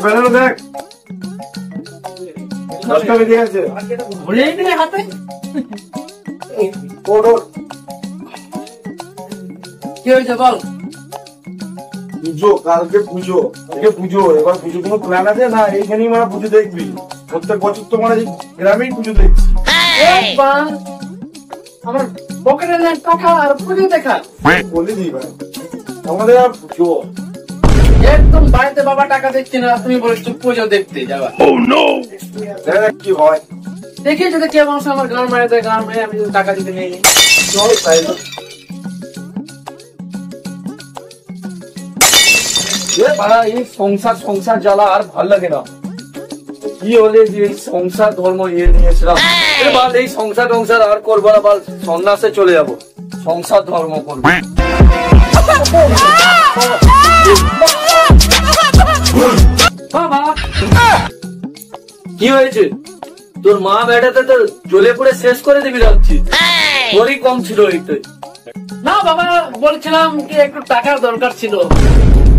বেরোনো দেখ 10টা বেজে গেছে। হাতে কি হয়েছে বল? পুজো, কালকে পুজো, পুজো। এবার পুজো কোনো প্ল্যান আছে না? এইখানেই মানে পুজো দেখবি? প্রত্যেক বছর তো মানে গ্রামেই পুজো দেখছি। আমার পকেটে টাকা আর পুজো দেখা বলে দিই ভাই, আমাদের আর পুজো একদম বাড়িতে বাবা টাকা দিচ্ছে না, তুমি বলছো পুজো দেখতে যাবা। কি হয় দেখি যদি কে মানুষ আমার গান মারে দেয়, গান মারে আমি টাকা দিতে নেই। এই সংসার সংসার জ্বালা আর ভাল লাগে না। কি হলে যে এই সংসার ধর্ম নিয়েছিলাম, এবার এই সংসার টংসার আর করবো না, বল সন্ন্যাসে চলে যাব, সংসার ধর্ম করবো। বাবা কি হয়েছে? তোর মা বেটাতে তো জ্বলে পড়ে শেষ করে দিবি রাখছি, তোরই কম ছিল এইটাই। না বাবা, বলছিলাম কি একটু টাকার দরকার ছিল।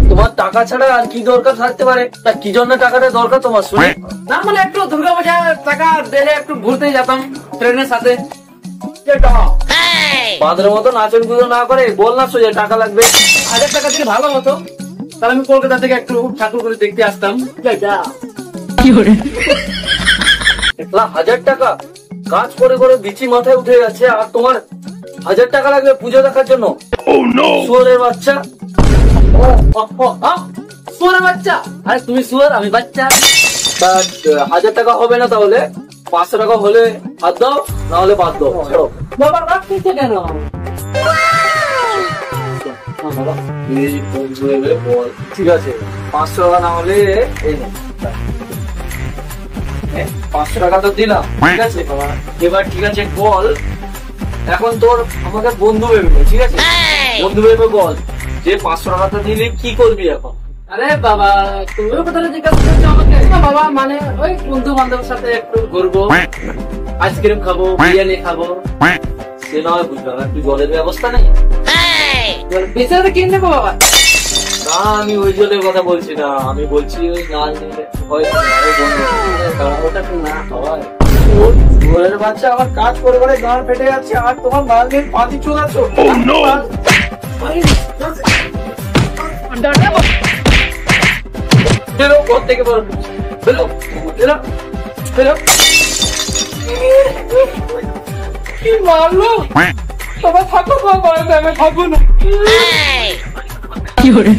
তোমার টাকা ছাড়া আর কি দরকার থাকতে পারে? তা কি জন্য টাকাটা দরকার তোমার শুনে? না মানে একটু দুর্গাপূজার টাকা দিলে একটু ঘুরতে যেতাম ট্রেনের সাথে। বাঁধের মতো নাচন গুলো না করে বল না সোজা টাকা লাগবে। 1000 টাকা দিলে ভালো হতো, তাহলে আমি কলকাতা থেকে একটু ঠাকুর করে দেখতে আসতাম। 1000 টাকা কাজ করে করে বিচি মাথায় উঠে গেছে, আর তোমার 1000 টাকা লাগবে পুজো দেখার জন্য? শুয়োরের বাচ্চা, শুয়োরের বাচ্চা। আরে তুমি শুয়োর, আমি বাচ্চা। 1000 টাকা হবে না, তাহলে 500 টাকা হলে হাত দাও, না হলে বাদ দাও। বাবা রাগ করছে কেন? ঠিক আছে, 500 টাকা না হলে এই 500 টাকা তো দিলাম, ঠিক আছে। এবার ঠিক আছে বল, এখন তোর আমাকে বন্ধু ভেবে, ঠিক আছে বন্ধু ভেবে বল যে 500 টাকাটা দিলে কি করবি এখন? আরে বাবা তুমিও কোথায় জিজ্ঞাসা করছো আমাকে? বাবা মানে ওই বন্ধু বান্ধবের সাথে একটু ঘুরবো, আইসক্রিম খাবো, বিরিয়ানি খাবো। সে নয় বুঝলাম, একটু জলের ব্যবস্থা নেই? বেচারা কিনে নেবো বাবা। না আমি ওই জলের কথা বলছি না, আমি বলছি ওই গান শুয়োরের বাচ্চা আমার কাজ করে করে গান ফেটে যাচ্ছে, আর তোমার মাল নিয়ে পাঁচি চলাচ্ছ। বেরো ঘর থেকে, বেরো বেরো বেরো বেরো। কি মারলো? তোমার থাকো বাবা, আমি থাকবো না। কি করে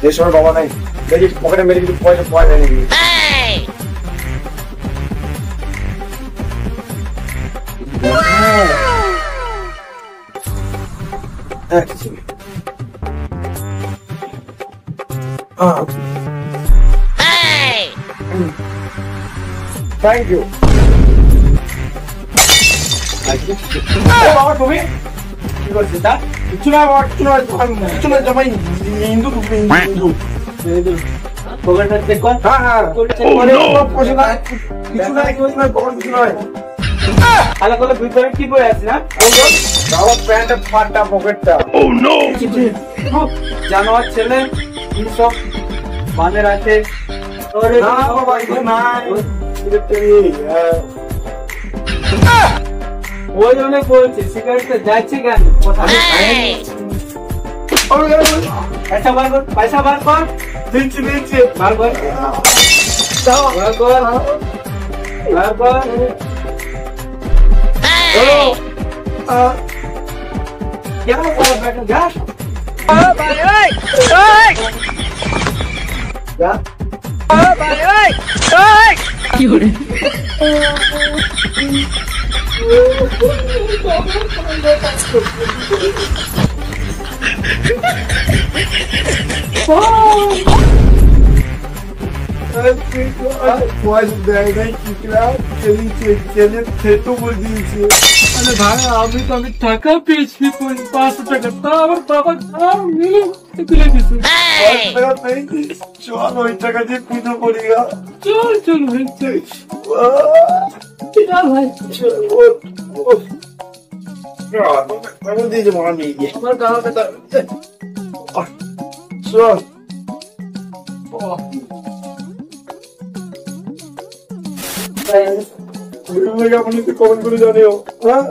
যে সময় বাবা নাই, দেখি পকেটে মেরে কিছু পয়সা পাওয়া যায় নাকি। Thank you. বাবা তুমি কি করছিস? কিছু না বাবা, কিছু নয়, কিছু নয়, জামাই হিন্দু হিন্দু। পকেটটা চেক কর। হ্যাঁ হ্যাঁ কিছু নয়, কিছু নয়। তাহলে বলে ভিতরে কি পরে আছে না? বাবা প্যান্টের ফাটা পকেটটা। জানোয়ার ছেলে সব বাঁধের আছে। না বাবা এটা নাই, ওই জন্য বলছি সিগারেটটা যাচ্ছে কেন? পয়সা বার কর, পয়সা বার কর। দিচ্ছি দিচ্ছি। বার কর, বার কর, বার কর। কেমন বেটা যা যা। কি করে পয়সা দেয় নাই কিকরা ছেলে খেতো বলে দিয়েছে। আরে ভাই আমি টাকা পেয়েছি 500 টাকা, তা আমার বাবা সব মিলে তুলে দিচ্ছে। 500 টাকা পেয়েছি, চল ওই টাকা দিয়ে পুজো করি গা। চল চল ভাই চল ভাই দিয়েছে মা নিয়ে গিয়ে আমার গাওয়া কথা চল। আপনি কমেন্ট করে জানিও। হ্যাঁ